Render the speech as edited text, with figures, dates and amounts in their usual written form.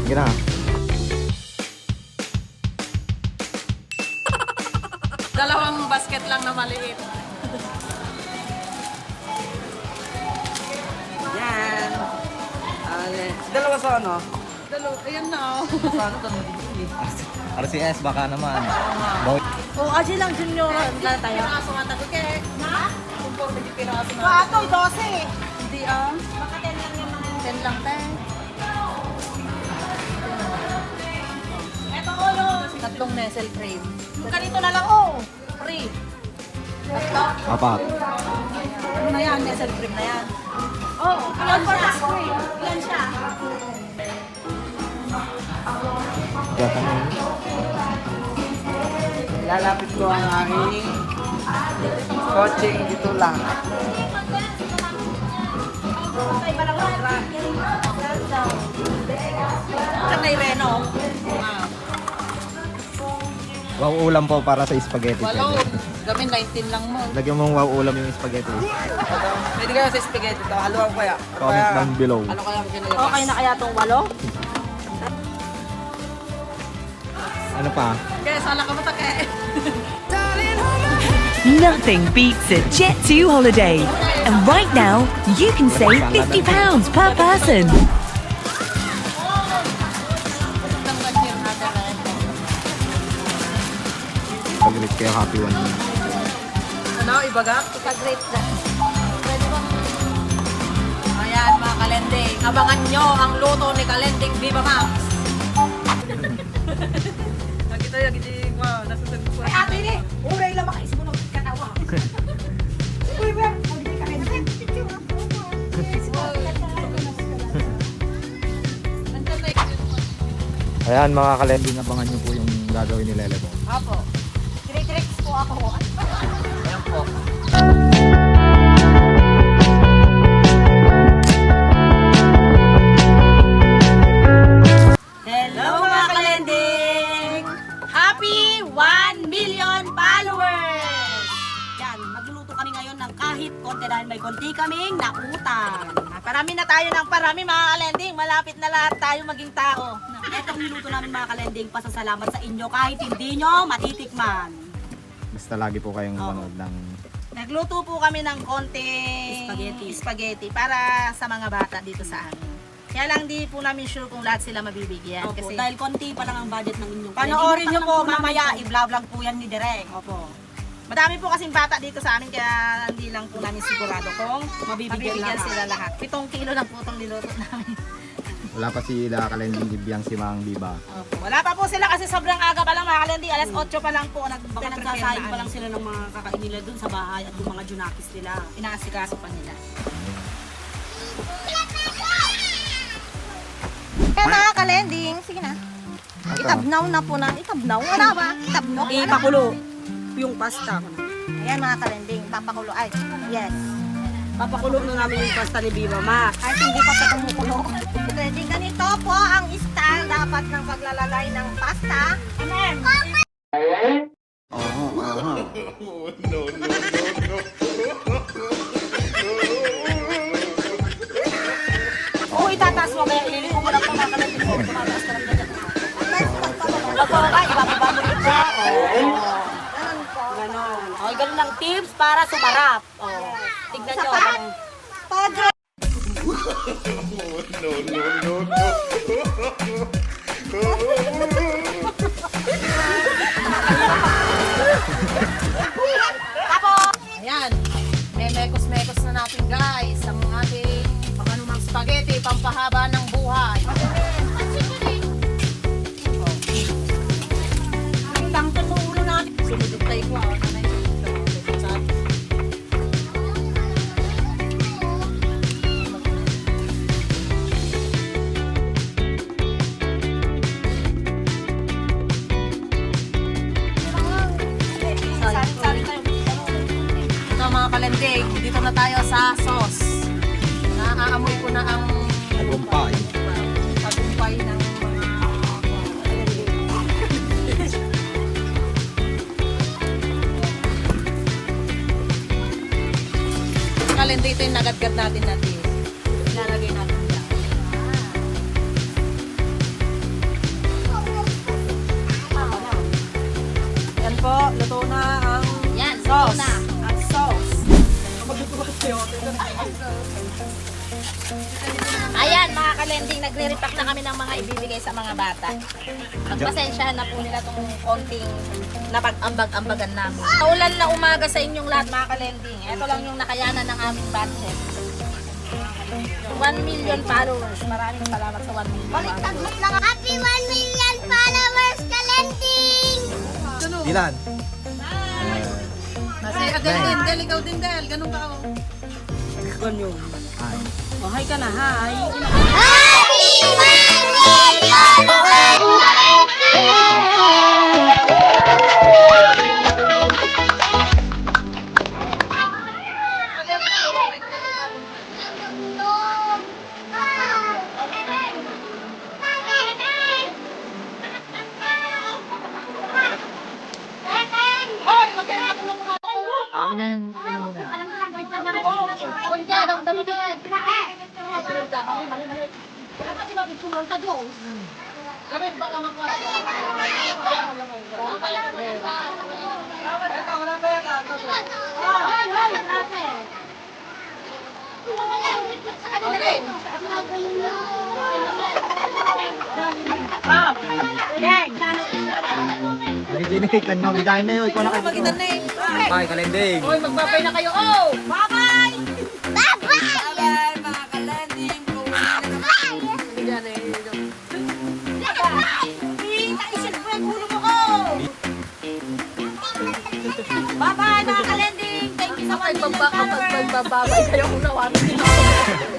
Sige na. Dalawang basket lang na maliit. Yan. Dalawa sa ano? Ayan na oh. Sa ano? RCS baka naman. O, aji lang junior na tayo. Piraso nga tayo kaya. Na? Kung 40 piraso na. Pato, 12. Hindi ah. Baka 10 lang yung mga... 10 lang tayo. Eto, ulo. Tatlong nestle frame. Yung ganito na lang, oh. Free. Tatlo. Apat. Ano na yan? Nestle frame na yan. Oh, ilan siya? Ilan siya? Lalapit ko ang aking coaching dito lang. Sa iba lang ang brand. Saan na yung Reno? Wow ulam po para sa spaghetti. Walo. Pwede. Kami 19 lang mo. Lagyan mong wow ulam yung spaghetti. Pwede kaya sa spaghetti ito. Haluan ko kaya. Comment down below. Ano kaya ang kinalabas? Okay na kaya itong 8? Ano pa? Kaya sala ka mata kaya. Nothing beats a Jet2 holiday. And right now, you can save £50 per person. Nang ganyan natin na yan. Pag-rate kayo happy one. Ano? Ibaga? Ika-grade na. Ayan mga kalending. Abangan nyo ang luto ni Kalending Viva Max. Nakita yung hindi mo. Nasusunod ko. Ay, ate ni! Uray lang makaisip mo ng katawa. Uy, ba? Hindi ka rin. Nandun na yung... Ayan mga kalending, abangan nyo po yung gagawin ni Lele po. Apo. Tinitricks po ako. Ayan po. Hello mga kalending! Happy 1 million followers! Yan, magluluto kami ngayon ng kahit konti dahil may konti kaming nautang. Parami na tayo ng parami mga kalending. Malapit na lahat tayo maging tao. Etong niluto namin mga kalending, pasasalamat sa inyo kahit hindi nyo matitikman. Basta lagi po kayong Oo. manood ng... Nagluto po kami ng konting spaghetti para sa mga bata dito sa amin. Kaya lang di po namin sure kung lahat sila mabibigyan. Opo, Kasi dahil konti pa lang ang budget ng inyong panoorin nyo po Hindi mamaya, pa- i-vlog po yan ni Direk. Opo. Madami po kasing bata dito sa amin kaya hindi lang po namin sigurado kung Mabibigyan mabibigyan lahat. sila lahat. 7 kilo lang po itong niluto namin. Wala pa si La Kalending Bibyang si Mang Biba. Opo. Wala pa po sila kasi sobrang aga pa lang mga kalandi. Alas 8 pa lang po. Baka Nag-prepare nagsasayang pa na lang sila ng mga kakain nila dun sa bahay at yung mga junakis nila. Inaasikaso pa nila. Kaya mga kalending, sige na. Itabnaw na po na. Itabnaw? Wala ba? Itabnaw? Ipakulo yung pasta. Ayan mga kalending, papakulo. Ay, yes. Papakulo na namin yung pasta ni Viva Max. Ay, hindi pa sa kumukulo. Kalending, ganito po ang style dapat ng paglalagay ng pasta. Amen. Oo, itataas mo kaya ililiko mo lang pa mga kalending mo. Tumataas ka lang dyan. Opo, ay, ibababa mo rin siya. Ganun po. Ganon. O, ganun lang tips para sumarap. O, tignan nyo. ganun. Padre. Ayan. May mekos-mekos na natin guys. Ang ating panganumang spaghetti, pampahaba ng buhay. Ang tangkol sa ulo natin. Sumudog tayo ko. Ito mga kalending, dito na tayo sa sauce. Naaamoy ko na ang Tagumpay. tagumpay ng mga kalending. Ito yung nagadgad natin natin. Ilalagay natin dyan. po, luto na ang Yan, sauce. luto na. Ang sauce. Ayan, mga kalending, nagre-repack na kami ng mga ibibigay sa mga bata. Pagpasensyahan na po nila itong konting napag-ambag-ambagan namin. Kaulan na umaga sa inyong lahat, mga kalending. Ito lang yung nakayanan ng aming budget. 1 million followers. Maraming salamat sa 1 million followers. Happy 1 million followers, Kalending! Ilan? Kasi agad din, Del, ikaw din, Del. Ganun ka ako. Ganyan. Ay. Oh, hi ka na, hi. Happy 1 million! Nagiginig nyo, bigahin na yun. Ikaw na kayo. Ay, kalending. Hoy, magbabay na kayo. Oh! Bye-bye, mga kalending. Bye-bye, mga kalending. Thank you sa 1 million followers. Magbabay kayo kung nawarin nila.